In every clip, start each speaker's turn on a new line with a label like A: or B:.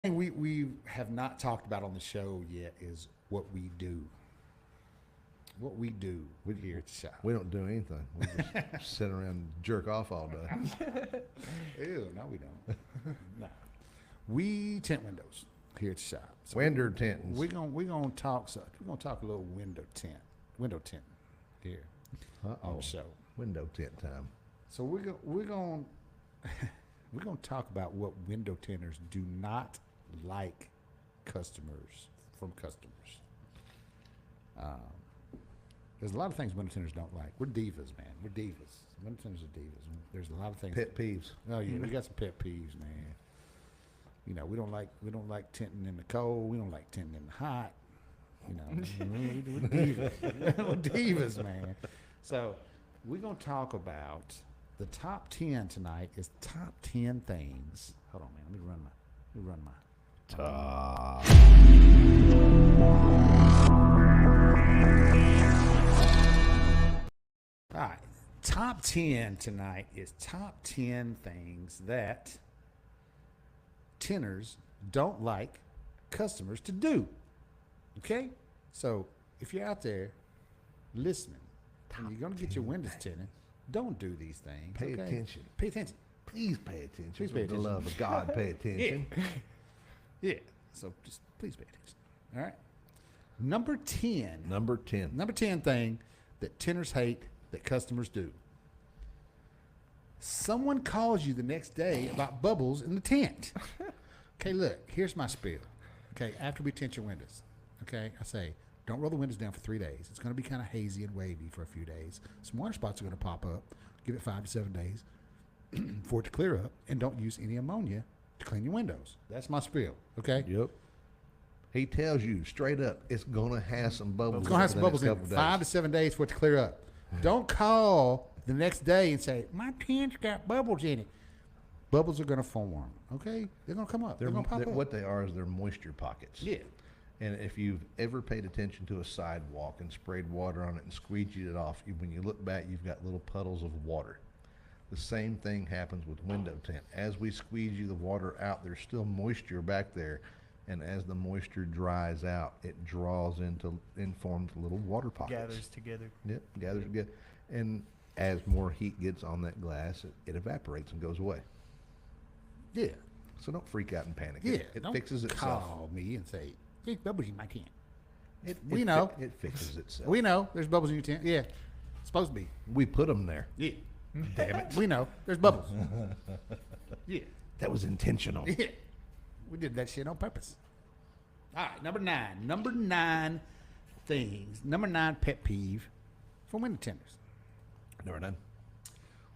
A: thing we have not talked about on the show yet is what we do. What we do
B: We,
A: here at the shop.
B: we don't do anything. We just sit around and jerk off all day.
A: Ew, no, we don't. No, we tint windows here at the shop. So
B: Window tintings.
A: we're gonna talk. So we're gonna talk a little window tinting here on
B: Uh-oh.
A: the show.
B: Window tint time.
A: So we're gonna we're gonna talk about what window tinters do not like from customers. Um, there's a lot of things window tinters don't like. We're divas, man. We're divas. Window tinters are divas. There's a lot of things.
B: Pet peeves.
A: Oh yeah, we got some pet peeves, man. You know, we don't like tinting in the cold. We don't like tinting in the hot. You know, we're divas. We're divas, man. So we're gonna talk about the top 10 tonight. Is top 10 things. Hold on, man. Let me run my.
B: Top.
A: All right. Top 10 tonight is top 10 things that tinters don't like customers to do. Okay? So if you're out there listening and you're going to get your windows tinted, don't do these things.
B: Pay
A: okay?
B: attention.
A: Pay attention.
B: Please pay attention.
A: Please
B: For
A: pay
B: the
A: attention.
B: love of God, pay attention.
A: Yeah. So just please pay attention. All right? Number 10.
B: Number 10.
A: Number 10 thing that tinters hate that customers do. Someone calls you the next day about bubbles in the tent. Okay, look, here's my spiel. Okay, after we tint your windows, okay, I say, don't roll the windows down for 3 days. It's going to be kind of hazy and wavy for a few days. Some water spots are going to pop up. Give it 5 to 7 days for it to clear up, and don't use any ammonia to clean your windows. That's my spiel, okay?
B: Yep. He tells you straight up, it's going to have some bubbles.
A: It's going to have
B: for
A: some
B: the
A: bubbles
B: next
A: in it.
B: couple
A: 5 to
B: days.
A: 7 days for it to clear up. Don't call the next day and say, my tent's got bubbles in it. Bubbles are going to form, okay? They're going to come up. They're going to pop up.
B: What they are is they're moisture pockets.
A: Yeah.
B: And if you've ever paid attention to a sidewalk and sprayed water on it and squeegeed it off, when you look back, you've got little puddles of water. The same thing happens with window tint. As we squeegee the water out, there's still moisture back there. And as the moisture dries out, it draws and forms little water pockets.
C: Gathers together.
B: Yep, gathers together. And as more heat gets on that glass, it evaporates and goes away.
A: Yeah.
B: So don't freak out and panic.
A: Yeah.
B: It
A: Don't
B: fixes itself.
A: call me and say, there's bubbles in my tent.
B: It
A: know.
B: It fixes itself.
A: We know there's bubbles in your tent. Yeah. It's supposed to be.
B: We put them there.
A: Yeah. Damn it. We know there's bubbles. Yeah.
B: That was intentional.
A: Yeah. We did that shit on purpose. All right, number 9. Number 9 things. Number 9 pet peeve for window tinters.
B: Never done.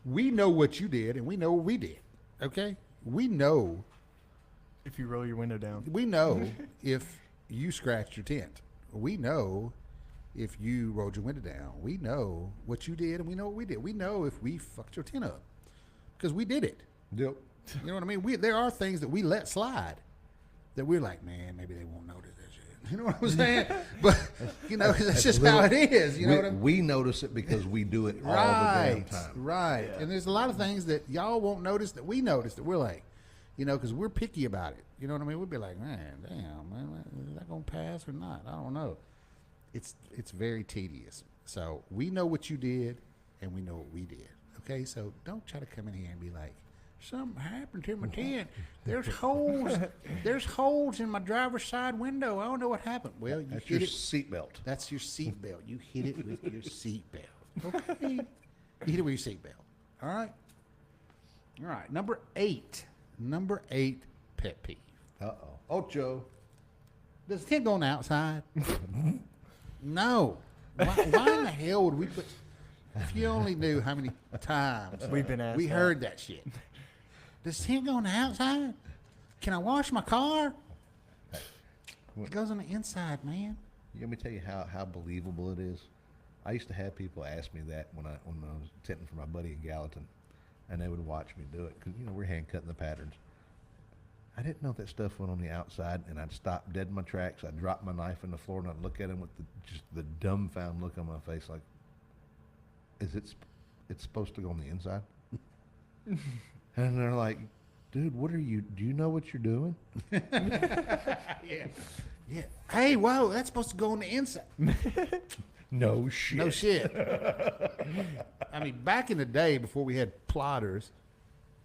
A: We know what you did and we know what we did. Okay? We know
C: If you roll your window down.
A: if you scratched your tent. We know if you rolled your window down. We know what you did and we know what we did. We know if we fucked your tent up. Because we did it.
B: Yep.
A: You know what I mean? There are things that we let slide that we're like, man, maybe they won't notice that shit. You know what I'm saying? But, you know, that's just how it is. You know what I mean?
B: We notice it because we do it all the damn time.
A: Right.
C: Yeah.
A: And there's a lot of things that y'all won't notice that we notice that we're like, you know, because we're picky about it. You know what I mean? We'll be like, man, damn, man, is that going to pass or not? I don't know. It's very tedious. So we know what you did and we know what we did. Okay? So don't try to come in here and be like, something happened to my tent. There's holes. There's holes in my driver's side window. I don't know what happened. Well, you
B: That's
A: hit
B: your
A: it.
B: seatbelt.
A: That's your seatbelt. You hit it with your seatbelt. Okay. You hit it with your seatbelt. All right. All right. Number 8. Number 8 pet peeve.
B: Uh-oh. Ocho.
A: Does the tent go on the outside? No. Why in the hell would we put? If you only knew how many times
C: We've been asked
A: we
C: that.
A: heard that shit. Does the tent go on the outside? Can I wash my car? It goes on the inside, man.
B: You want me to tell you how believable it is? I used to have people ask me that when I was tinting for my buddy in Gallatin, and they would watch me do it because we're hand cutting the patterns. I didn't know that stuff went on the outside, and I'd stop dead in my tracks. I'd drop my knife on the floor, and I'd look at him with just the dumbfound look on my face, like, it's supposed to go on the inside? And they're like, dude, what are you? Do you know what you're doing?
A: Yeah. Yeah. Hey, whoa, that's supposed to go on the inside.
B: No shit.
A: No shit. I mean, back in the day before we had plotters,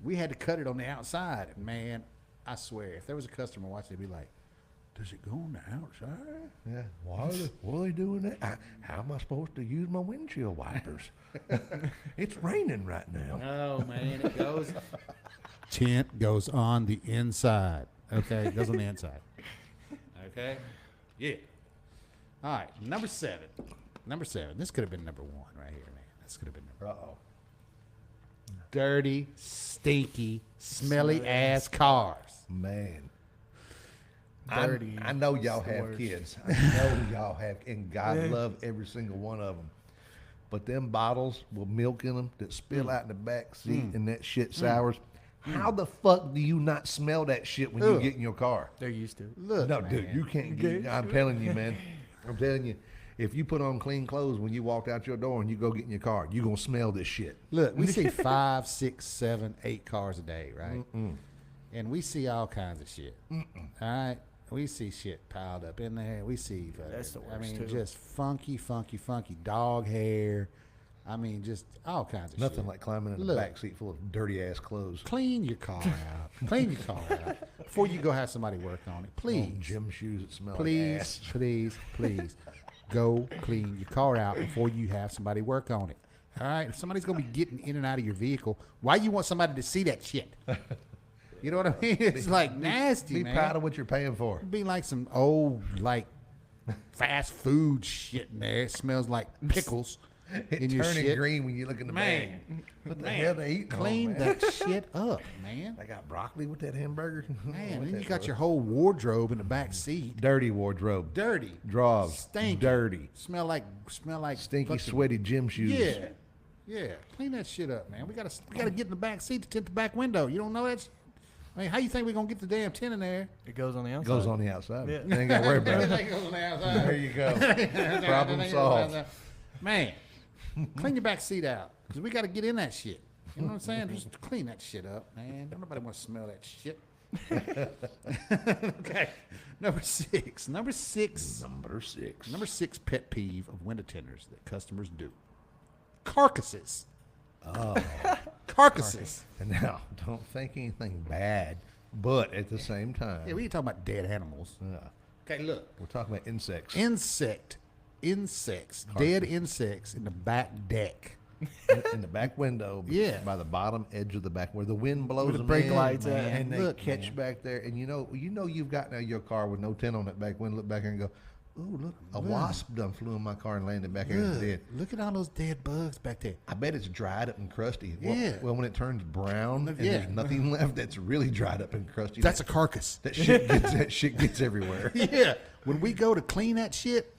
A: we had to cut it on the outside. And man, I swear, if there was a customer watching, they'd be like, does it go on the outside?
B: Yeah. Why are they doing that? How am I supposed to use my windshield wipers? It's raining right now.
A: Oh, man, it goes. Tint goes on the inside. Okay, it goes on the inside. Okay? Yeah. All right, number 7. Number 7. This could have been number 1 right here, man. This could have been number 1.
B: Uh-oh.
A: Dirty, stinky, smelly ass cars.
B: Man.
C: Dirty.
B: I know y'all
C: It's the
B: have
C: worst.
B: kids. I know y'all have, and God love every single one of them. But them bottles with milk in them that spill out in the back seat and that shit sours. How the fuck do you not smell that shit when you
A: Ugh.
B: get in your car?
C: They're used to it.
A: Look,
B: No,
A: man.
B: dude, you can't get. I'm telling you, man. I'm telling you. If you put on clean clothes when you walk out your door and you go get in your car, you gonna smell this shit.
A: Look, we see 5, 6, 7, 8 cars a day, right? And we see all kinds of shit. All right, we see shit piled up in there. We see,
C: That's the
A: I
C: worst,
A: mean,
C: too.
A: just funky dog hair. I mean, just all kinds of shit.
B: Nothing like climbing in the
A: Look.
B: back seat full of dirty ass clothes.
A: Clean your car out. Clean your car out before you go have somebody work on it, please.
B: Old gym shoes that smell like
A: Please,
B: ass.
A: please, go clean your car out before you have somebody work on it. All right? If somebody's going to be getting in and out of your vehicle, why you want somebody to see that shit? You know what I mean? It's like nasty,
B: Be
A: man.
B: proud of what you're paying for.
A: It'd be like some old, like, fast food shit in there. It smells like pickles in
B: It's
A: your
B: turning
A: shit.
B: green when you look in the bag.
A: Man,
B: What the hell they eating?
A: clean
B: on, man?
A: that shit up, man.
B: They got broccoli with that hamburger.
A: Man,
B: What
A: then
B: that
A: you got
B: was.
A: your whole wardrobe in the back seat.
B: dirty wardrobe,
A: Dirty.
B: drawers,
A: Stinky.
B: dirty,
A: Smell like
B: stinky,
A: fucking-
B: sweaty gym shoes.
A: Yeah. Yeah. Clean that shit up, man. We gotta get in the back seat to tint the back window. You don't know that shit? I mean, how you think we're gonna get the damn tint in there?
C: It goes on the outside.
B: Goes on the outside.
C: Yeah.
B: You ain't got to worry about it.
A: Everything goes on the outside.
B: There you go. Problem solved.
A: Man, clean your back seat out. Because we got to get in that shit. You know what I'm saying? Just clean that shit up, man. Don't nobody want to smell that shit. Okay. Number 6. Number 6. Number 6 pet peeve of window tenders that customers do. Carcasses.
B: Oh.
A: Carcasses.
B: And now, don't think anything bad, but at the same time,
A: Yeah, we ain't talking about dead animals. Okay, look.
B: we're talking about insects.
A: Insects, dead insects in the back deck.
B: In the back window,
A: Yeah.
B: by the bottom edge of the back where the wind blows
C: Where the
B: them
C: brake
B: in,
C: lights at.
B: and they
A: Look,
B: catch
A: man.
B: back there, and you know you've got now your car with no tint on that back window. Look back here and go, ooh, look, a wasp done flew in my car and landed back here and
A: Look,
B: dead.
A: look at all those dead bugs back there.
B: I bet it's dried up and crusty. Well,
A: Yeah.
B: well, when it turns brown and
A: Yeah.
B: there's nothing left, that's really dried up and crusty.
A: That's a carcass.
B: that shit gets everywhere.
A: Yeah. When we go to clean that shit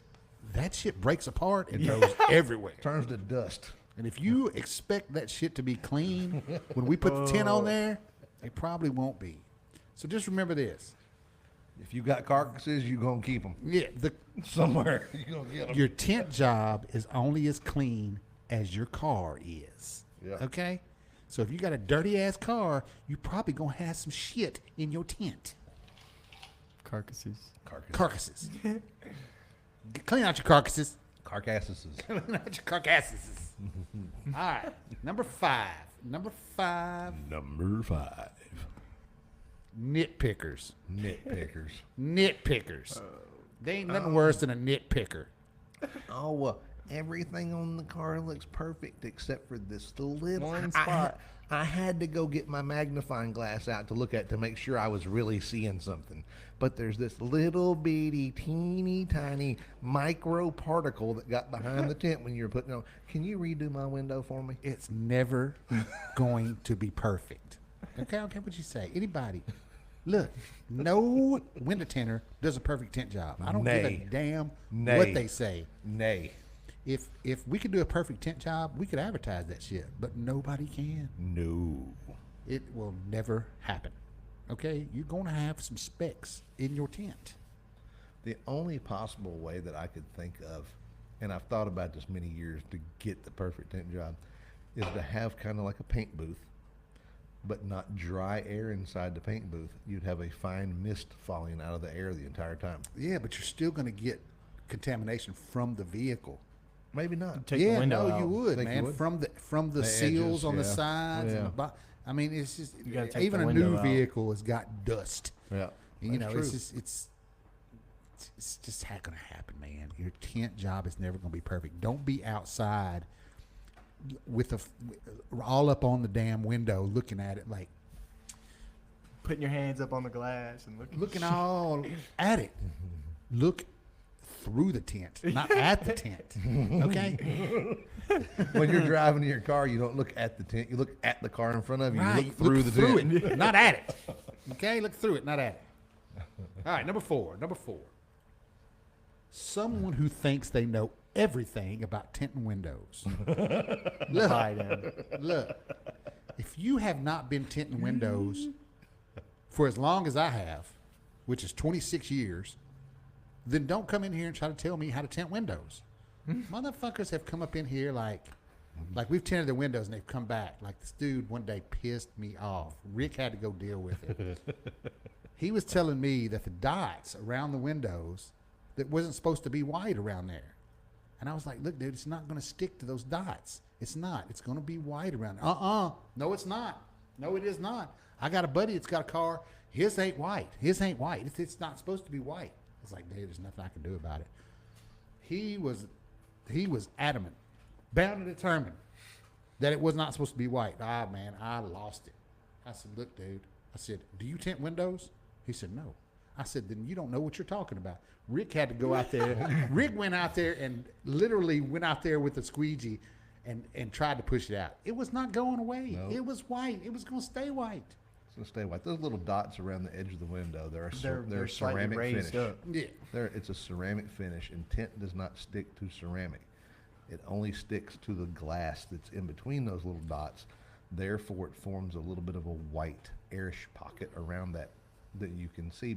A: breaks apart and goes everywhere.
B: Turns to dust.
A: And if you expect that shit to be clean when we put the tint on there, it probably won't be. So just remember this.
B: If you got carcasses, you gonna keep them
A: Yeah,
B: somewhere. You gonna get them.
A: your tent job is only as clean as your car is.
B: Yeah.
A: Okay? So if you got a dirty ass car, you probably gonna have some shit in your tent.
C: Carcasses.
A: Carcasses. Clean out your carcasses.
B: Carcasses.
A: Clean out your carcasses. All right. Number 5. Number 5.
B: Number 5.
A: Nitpickers.
B: Nitpickers.
A: Nitpickers. They ain't nothing worse than a nitpicker.
B: Oh, everything on the car looks perfect except for this little
C: One
B: I-
C: spot.
B: I had to go get my magnifying glass out to look at to make sure I was really seeing something. But there's this little bitty, teeny tiny micro particle that got behind the tent when you were putting it on. Can you redo my window for me?
A: It's never going to be perfect. Okay, I don't care what you say. Anybody. Look, no window tinter does a perfect tent job. I don't give
B: Nay.
A: a damn
B: Nay.
A: what they say.
B: Nay.
A: If we could do a perfect tent job, we could advertise that shit. But nobody can.
B: No.
A: It will never happen. Okay? You're going to have some specks in your tent.
B: The only possible way that I could think of, and I've thought about this many years to get the perfect tent job, is to have kind of like a paint booth but not dry air inside the paint booth. You'd have a fine mist falling out of the air the entire time.
A: Yeah, but you're still going to get contamination from the vehicle.
B: Maybe not.
C: Take the
A: Yeah,
C: window
A: no,
C: out.
A: you would,
B: Think you
A: man.
B: would?
A: From the
B: The
A: seals
B: edges,
A: on the
B: yeah.
A: sides.
B: Yeah.
A: And I mean, it's just
C: You gotta take
A: even
C: the
A: a new
C: window out.
A: vehicle has got dust.
B: Yeah.
A: You know,
B: That's
A: it's
B: true.
A: just it's just not going to happen, man. Your tent job is never going to be perfect. Don't be outside with all up on the damn window looking at it like
C: Putting your hands up on the glass and
A: looking all at it. Look through the tent, not at the tent. Okay?
B: When you're driving in your car, you don't look at the tent. You look at the car in front of you.
A: Right.
B: You look through the tent.
A: it, not at it. Okay? Look through it, not at it. All right, number four. Someone who thinks they know everything about tent and windows. Look, if you have not been tinting windows for as long as I have, which is 26 years, then don't come in here and try to tell me how to tint windows. Motherfuckers have come up in here like we've tinted the windows and they've come back. Like this dude one day pissed me off. Rick had to go deal with it. He was telling me that the dots around the windows that wasn't supposed to be white around there. And I was like, look, dude, it's not going to stick to those dots. It's not. It's going to be white around there. No, it's not. No, it is not. I got a buddy that's got a car. His ain't white. It's not supposed to be white. It's like, dude, there's nothing I can do about it. He was adamant, bound and determined that it was not supposed to be white. Ah, man, I lost it. I said, look, dude. I said, do you tint windows? He said, no. I said, then you don't know what you're talking about. Rick had to go out there. Rick went out there and literally went out there with a squeegee and tried to push it out. It was not going away.
B: No.
A: It was white. It was going to stay white.
B: It's going to stay white. Those little dots around the edge of the window, they're
C: They're slightly
B: ceramic
C: raised
B: finish.
C: up.
A: Yeah.
B: It's a ceramic finish, and tint does not stick to ceramic. It only sticks to the glass that's in between those little dots. Therefore, it forms a little bit of a white airish pocket around that you can see.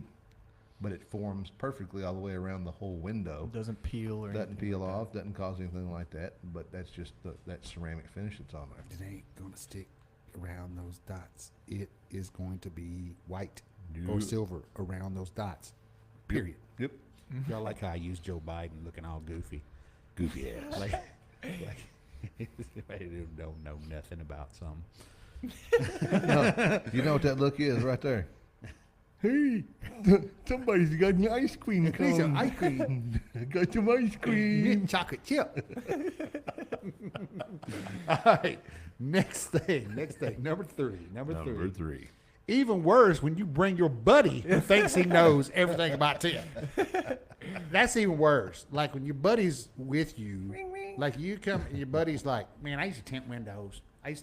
B: But it forms perfectly all the way around the whole window.
C: Doesn't peel or
B: Doesn't
C: anything
B: peel
C: like
B: off, doesn't cause anything like that. But that's just that ceramic finish that's on there.
A: It ain't going to stick around those dots. It is going to be white or
B: Yep.
A: silver around those dots. Period.
B: Yep.
A: Y'all like how I use Joe Biden looking all goofy. Goofy ass. like they don't know nothing about something.
B: No, you know what that look is right there. Hey, somebody's got an ice cream cone.
A: Here's your ice cream.
B: I got some ice cream.
A: Mint chocolate chip. All right. Next thing. Number three. Even worse when you bring your buddy who thinks he knows everything about tent. That's even worse. Like when your buddy's with you, like you come and your buddy's like, man, I used to tint windows. I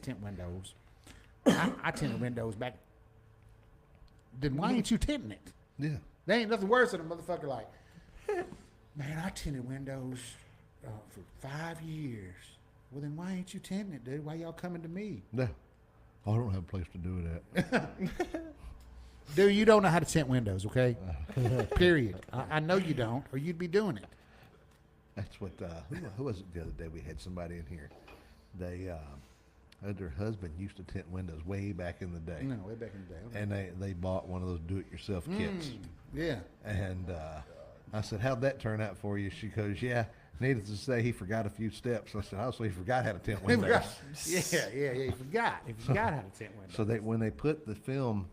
A: tinted windows back. Then why ain't you tinting it?
B: Yeah.
A: There ain't nothing worse than a motherfucker like, man, I tinted windows for 5 years. Well, then why ain't you tinting it, dude? Why y'all coming to me?
B: No. I don't have a place to do that.
A: Dude, you don't know how to tint windows, okay? Period. I know you don't, or you'd be doing it.
B: That's what, who was it the other day? We had somebody in here. They, their husband used to tint windows way back in the day.
A: No, way back in the day. Okay.
B: And they bought one of those do-it-yourself kits.
A: Yeah.
B: And I said, how'd that turn out for you? She goes, yeah, needless to say, he forgot a few steps. I said, oh, so he forgot how to tint windows.
A: Yeah. He forgot. He forgot how to tint windows.
B: So when they put the film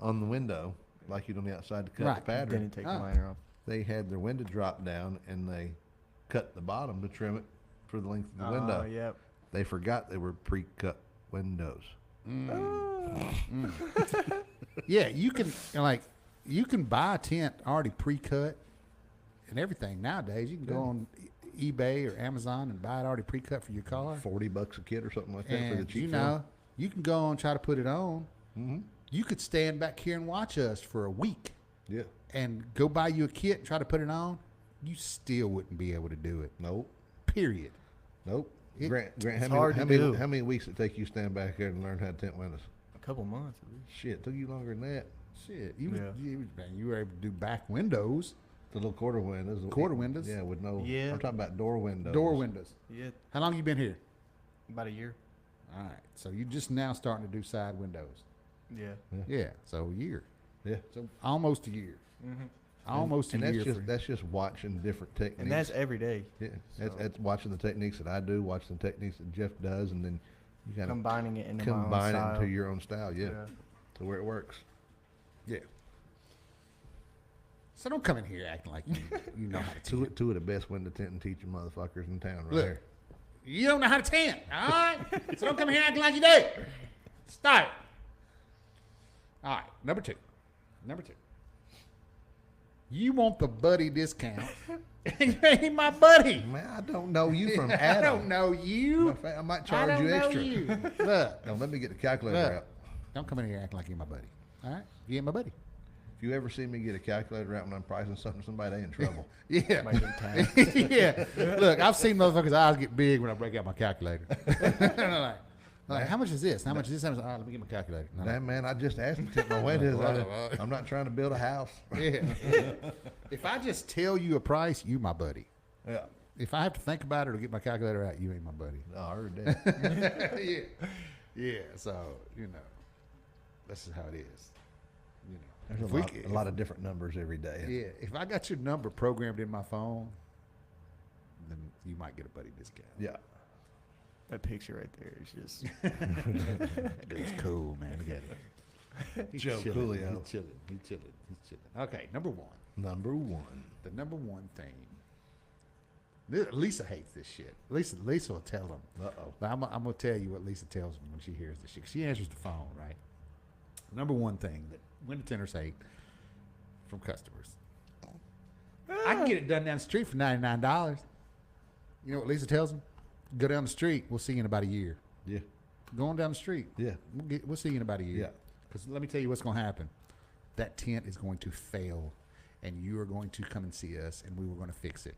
B: on the window, like you do on the outside to cut
A: Right.
B: the pattern,
C: Then you take the
A: Oh.
C: liner off.
B: they had their window drop down and they cut the bottom to trim it for the length of the
C: Oh,
B: window.
C: yep.
B: They forgot they were pre-cut windows.
A: Yeah, you can buy a tent already pre-cut and everything nowadays. You can go on eBay or Amazon and buy it already pre-cut for your car.
B: $40 a kit or something like that for the
A: And
B: cheap
A: you
B: film.
A: know, you can go and try to put it on.
B: Mm-hmm.
A: You could stand back here and watch us for a week
B: Yeah.
A: and go buy you a kit and try to put it on. You still wouldn't be able to do it.
B: Nope.
A: Period.
B: Nope.
A: It-
B: Grant,
C: it's hard to do.
B: how many weeks did it take you to stand back there and learn how to tint windows?
C: A couple months at least.
B: Shit, it took you longer than that.
A: Shit,
C: Yeah.
A: you were able to do back windows,
B: The little quarter windows.
A: Quarter windows?
B: Yeah, with no.
C: Yeah.
B: I'm talking about door windows.
A: door windows.
C: Yeah,
A: How long you been here?
C: about a year.
A: All right, so you just now starting to do side windows.
C: Yeah.
A: Yeah, so a year.
B: Yeah.
A: So almost a year.
C: Mm-hmm.
A: Almost
B: And
A: a year.
B: that's just watching different techniques.
C: And that's every day.
B: yeah.
C: So-
B: That's watching the techniques that I do, watching the techniques that Jeff does, and then you got to
C: Combining it into my own
B: combine it
C: style.
B: into your own style. Yeah. To where it works.
A: Yeah. So don't come in here acting like you know how to tent.
B: Two of the best window tinting teaching motherfuckers in town, right
A: Look,
B: there.
A: you don't know how to tent, all right? So don't come in here acting like you do. Start it. All right, number two. You want the buddy discount, and you ain't my buddy.
B: Man, I don't know you from
A: I
B: Adam.
A: don't know you.
B: Matter of fact, I might
A: I
B: charge
A: don't
B: you
A: know
B: extra.
A: you. Look,
B: Now let me get the calculator
A: look.
B: out.
A: Don't come in here acting like you're my buddy. All right? You ain't my buddy.
B: If you ever see me get a calculator out when I'm pricing something, somebody they in trouble.
A: Yeah.
C: Might be time.
A: Yeah. Look, I've seen motherfuckers' eyes get big when I break out my calculator. I'm like, how much is this? How much is this? How much? All right, let me get my calculator. No,
B: That man, I just asked him to tint my windows.
A: Well,
B: I'm not trying to build a house.
A: yeah. If I just tell you a price, you my buddy.
B: Yeah.
A: If I have to think about it or get my calculator out, you ain't my buddy.
B: No, I heard that.
A: Yeah. Yeah. So, this is how it is.
B: There's
A: If
B: a
A: we
B: lot,
A: could-
B: a lot of different numbers every day.
A: Yeah. If I got your number programmed in my phone, then you might get a buddy discount.
B: Yeah.
C: That picture right there is just.
A: It's cool, man. Look at it. He's
B: Joe
A: chilling.
B: Coolio.
A: He's chilling. Okay, number one.
B: Number one.
A: The number one thing. Lisa hates this shit. Lisa will tell him.
B: Uh-oh.
A: But I'm going to tell you what Lisa tells him when she hears this shit. She answers the phone, right? Number one thing that window tenders hate from customers. I can get it done down the street for $99. You know what Lisa tells them? Go down the street. We'll see you in about a year.
B: Yeah.
A: Going down the street.
B: Yeah.
A: We'll see you in about a year.
B: Yeah.
A: Because let me tell you what's going to happen. That tent is going to fail, and you are going to come and see us, and we were going to fix it.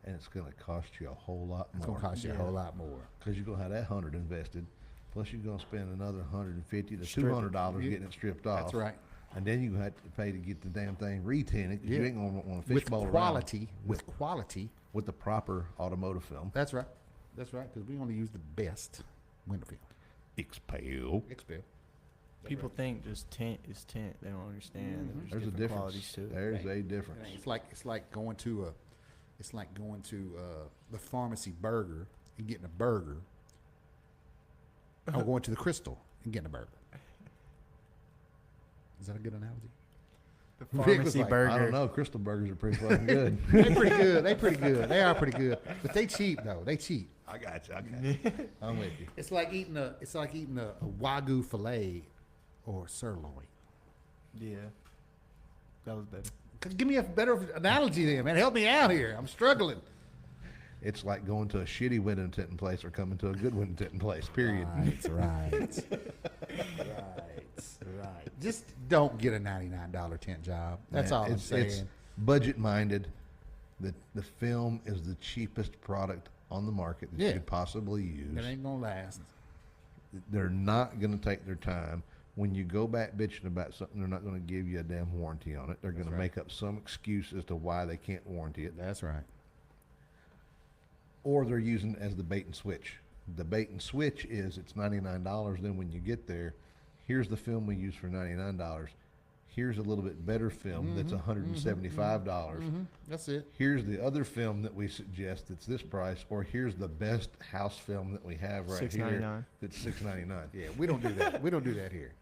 B: And it's going to cost you a whole lot
A: It's
B: more.
A: going to cost you a whole lot more.
B: Because you're going to have that 100 invested. Plus you're going to spend another $150 to
C: Strip it.
B: $200
A: Yeah.
B: getting it stripped off.
A: That's right.
B: And then you have to pay to get the damn thing re-tinted. 'Cause
A: Yeah.
B: You ain't going to want to
A: With
B: fishbowl around
A: quality. With quality.
B: with the proper automotive film.
A: That's right. That's right. Because we only use the best window film.
B: Expel.
A: Expel.
C: People think just tint is tint. They don't understand.
A: Mhm.
B: There's a
C: different
B: difference.
C: qualities to it.
B: There's
A: Right.
B: a difference.
A: It's like going to the pharmacy burger and getting a burger. Or going to the Crystal and getting a burger. Is that a good analogy?
C: The
A: Rick was
C: pharmacy
A: like,
C: burger.
B: I don't know. Crystal burgers are pretty fucking good.
A: They pretty good. They pretty good. They are pretty good. But they cheap though. They cheap.
B: I got you. I'm with you.
A: It's like eating a wagyu fillet or sirloin.
C: Yeah. That was better.
A: Give me a better analogy then, man. Help me out here. I'm struggling.
B: It's like going to a shitty window tinting place or coming to a good window tinting place. Period.
A: Right. Just don't get a $99 tent job. That's
B: Man,
A: all I'm
B: it's
A: saying.
B: budget minded. The film is the cheapest product on the market that
A: Yeah.
B: you could possibly use.
A: It ain't gonna last.
B: They're not going to take their time. When you go back bitching about something, they're not going to give you a damn warranty on it. They're going to
A: right.
B: make up some excuse as to why they can't warranty it.
A: That's right.
B: Or they're using it as the bait and switch. The bait and switch is it's $99. Then when you get there, here's the film we use for $99. Here's a little bit better film that's $175.
A: That's it.
B: Here's the other film that we suggest that's this price, or here's the best house film that we have right here
C: $6.99.
B: that's $6.99.
A: Yeah, we don't do that. We don't do that here.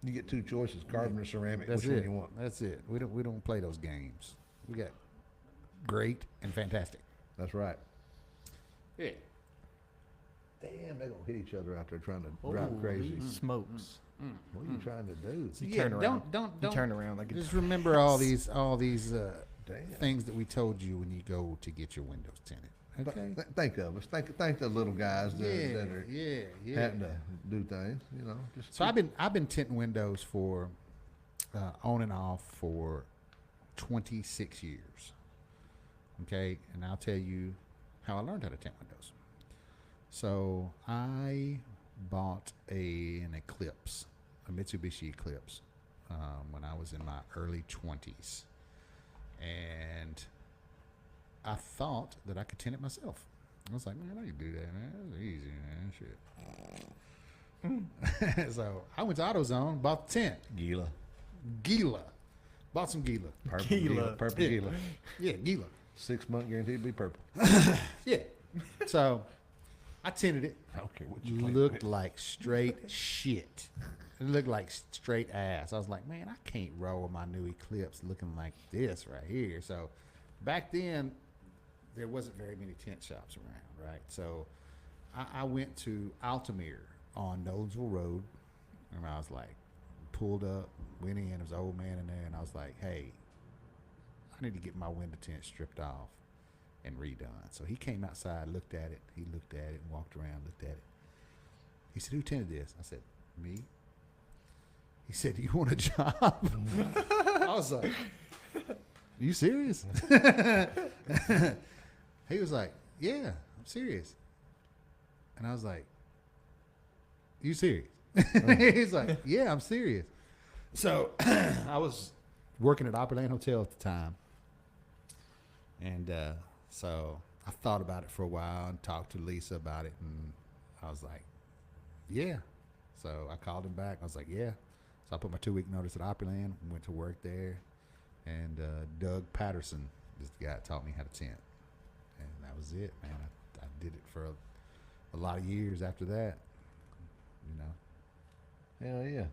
B: You get two choices: carbon or ceramic.
A: That's
B: Which
A: it.
B: one you want?
A: That's it. We don't play those games. We got great and fantastic.
B: That's right.
A: Yeah.
B: Damn, they're gonna hit each other out there trying to drive crazy.
C: Smokes.
B: What are you trying to do?
C: You
A: Yeah,
C: turn around.
A: don't
C: You turn around like
A: Just
C: a
A: remember all these
B: Damn.
A: things that we told you when you go to get your windows tinted. Okay.
B: Think of us. Think the little guys that are
A: yeah.
B: having to do things. You know, just
A: So I've been tinting windows for on and off for 26 years. Okay, and I'll tell you how I learned how to tint windows. So I bought an Eclipse, a Mitsubishi Eclipse, when I was in my early 20s, and I thought that I could tint it myself. I was like, man, I can do that, man. That's easy, man. Shit. So I went to AutoZone, bought the tent. Gila. Bought some Gila.
B: Purple
C: Gila.
B: Gila. Purple
A: Yeah.
B: Gila.
A: Yeah, Gila.
B: 6 month guaranteed to be purple.
A: Yeah. So I tinted it.
B: I don't care what you claim.
A: Looked like straight shit. It looked like straight ass. I was like, man, I can't roll my new Eclipse looking like this right here. So back then, there wasn't very many tent shops around, right? So I went to Altamere on Nolensville Road, and I was like, pulled up, went in. There was an old man in there, and I was like, hey, I need to get my window tint stripped off and redone. So he came outside, looked at it. He looked at it and walked around, looked at it. He said, who tinted this? I said, me. He said, do you want a job? I was like, are you serious? He was like, yeah, I'm serious. And I was like, you serious? He's like, yeah, I'm serious. So I was working at Opryland Hotel at the time. And so I thought about it for a while and talked to Lisa about it. And I was like, yeah. So I called him back. I was like, yeah. So I put my 2-week notice at Opryland, went to work there. And Doug Patterson is the guy that taught me how to tent. And that was it, man. I did it for a lot of years after that, you know.
B: Hell yeah.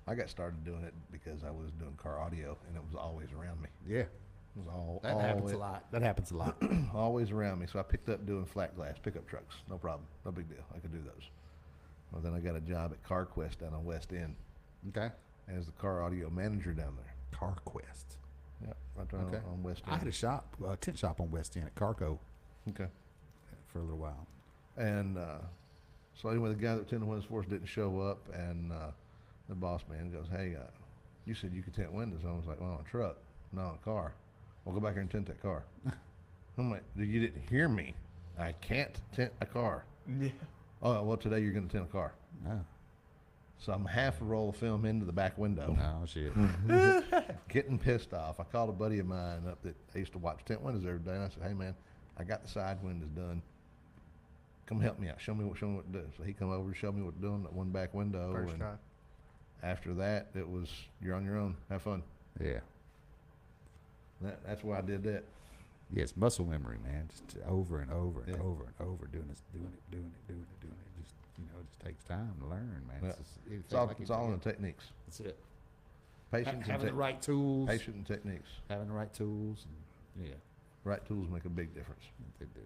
B: I got started doing it because I was doing car audio, and it was always around me.
A: Yeah.
B: It was
A: That happens a lot. That happens a lot.
B: always around me. So I picked up doing flat glass pickup trucks. No problem. No big deal. I could do those. Well, then I got a job at CarQuest down on West End
A: Okay.
B: as the car audio manager down there.
A: CarQuest.
B: Yeah, right there
A: Okay.
B: on West
A: I had
B: End.
A: a shop, a tent shop on West End at Carco
B: Okay.
A: for a little while.
B: And so anyway, the guy that tinted windows for us didn't show up, and the boss man goes, hey, you said you could tint windows. I was like, well, on a truck, not on a car. Well, go back here and tint that car. I'm like, you didn't hear me. I can't tint a car.
C: Yeah.
B: Oh, well, today you're going to tint a car.
A: Oh,
B: So I'm half a roll of film into the back window,
A: oh shit.
B: getting pissed off. I called a buddy of mine up that I used to watch tint windows every day, and I said, hey, man, I got the side windows done. Come help me out. Show me what to do. So he come over and showed me what to do on that one back window.
C: First
B: and
C: try.
B: after that, it was, you're on your own. Have fun.
A: Yeah.
B: That's why I did that.
A: Yeah, it's muscle memory, man. Just over and over and
B: Yeah.
A: over and over doing it. Just, you know, it just takes time to learn, man.
B: Yeah.
A: It's,
B: It's all in the techniques.
A: That's it.
B: Patience
A: Having the
B: and
A: right tools.
B: patience and techniques.
A: Having the right tools. And, yeah,
B: Right tools make a big difference.
A: they do.